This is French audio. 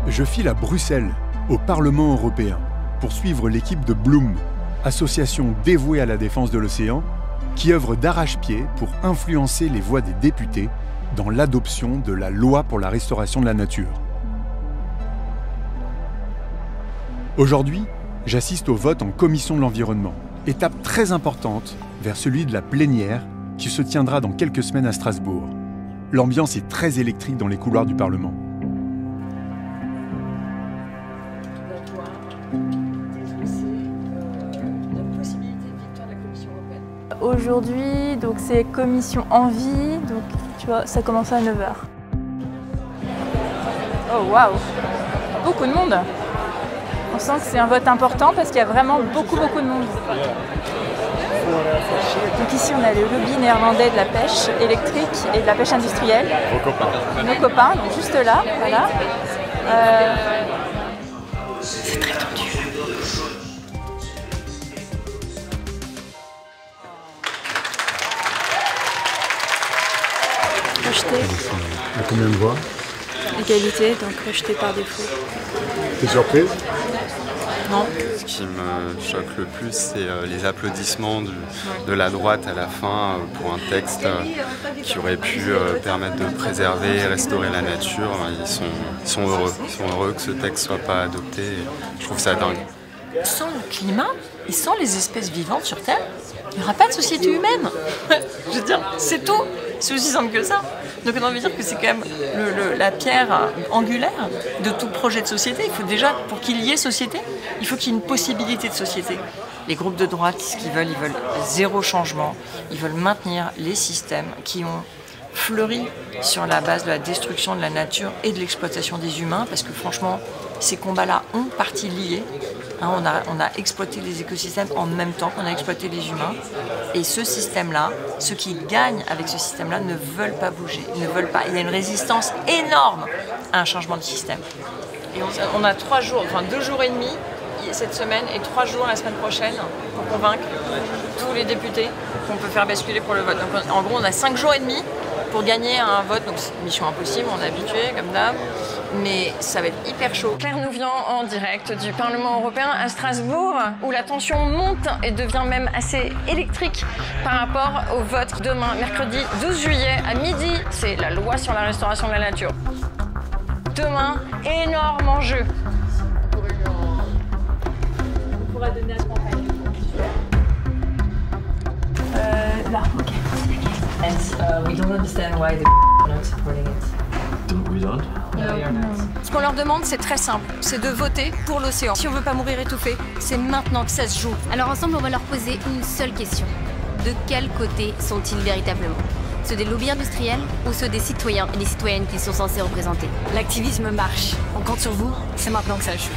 Je file à Bruxelles, au Parlement européen, pour suivre l'équipe de Bloom, association dévouée à la défense de l'océan, qui œuvre d'arrache-pied pour influencer les voix des députés dans l'adoption de la loi pour la restauration de la nature. Aujourd'hui, j'assiste au vote en commission de l'environnement, étape très importante vers celui de la plénière qui se tiendra dans quelques semaines à Strasbourg. L'ambiance est très électrique dans les couloirs du Parlement. Aujourd'hui, donc c'est commission envie, donc tu vois, ça commence à 9h. Oh waouh, beaucoup de monde. On sent que c'est un vote important parce qu'il y a vraiment beaucoup de monde. Donc ici on a le lobby néerlandais de la pêche électrique et de la pêche industrielle. Nos copains, donc juste là, voilà. C'est très tendu. Rejeté. À combien de voix? Égalité, donc rejeté par défaut. T'es surprise? Non. Ce qui me choque le plus, c'est les applaudissements de la droite à la fin pour un texte qui aurait pu permettre de préserver et restaurer la nature. Ils sont heureux. Ils sont heureux que ce texte ne soit pas adopté. Je trouve ça dingue. Sans le climat et sans les espèces vivantes sur Terre, il n'y aura pas de société humaine. Je veux dire, c'est tout. C'est aussi simple que ça. Donc on a envie de dire que c'est quand même la pierre angulaire de tout projet de société. Il faut déjà, pour qu'il y ait société, il faut qu'il y ait une possibilité de société. Les groupes de droite, ce qu'ils veulent, ils veulent zéro changement. Ils veulent maintenir les systèmes qui ont fleuri sur la base de la destruction de la nature et de l'exploitation des humains, parce que franchement, ces combats-là ont partie liée. Hein, on a exploité les écosystèmes en même temps qu'on a exploité les humains. Et ce système-là, ceux qui gagnent avec ce système-là ne veulent pas bouger, ne veulent pas. Il y a une résistance énorme à un changement de système. Et on a 3 jours, enfin 2 jours et demi cette semaine et 3 jours la semaine prochaine pour convaincre tous les députés qu'on peut faire basculer pour le vote. Donc en gros, on a 5 jours et demi pour gagner un vote. Donc c'est une mission impossible, on est habitué comme d'hab. Mais ça va être hyper chaud. Claire nous vient en direct du Parlement européen à Strasbourg, où la tension monte et devient même assez électrique par rapport au vote demain, mercredi 12 juillet à midi. C'est la loi sur la restauration de la nature. Demain, énorme enjeu. On pourra donner à ce campagne. Là, ok. And we don't understand why the not supporting it. We don't. Ce qu'on leur demande, c'est très simple, c'est de voter pour l'océan. Si on veut pas mourir étouffé, c'est maintenant que ça se joue. Alors ensemble, on va leur poser une seule question. De quel côté sont-ils véritablement? Ceux des lobbies industriels ou ceux des citoyens et des citoyennes qu'ils sont censés représenter? L'activisme marche. On compte sur vous, c'est maintenant que ça se joue.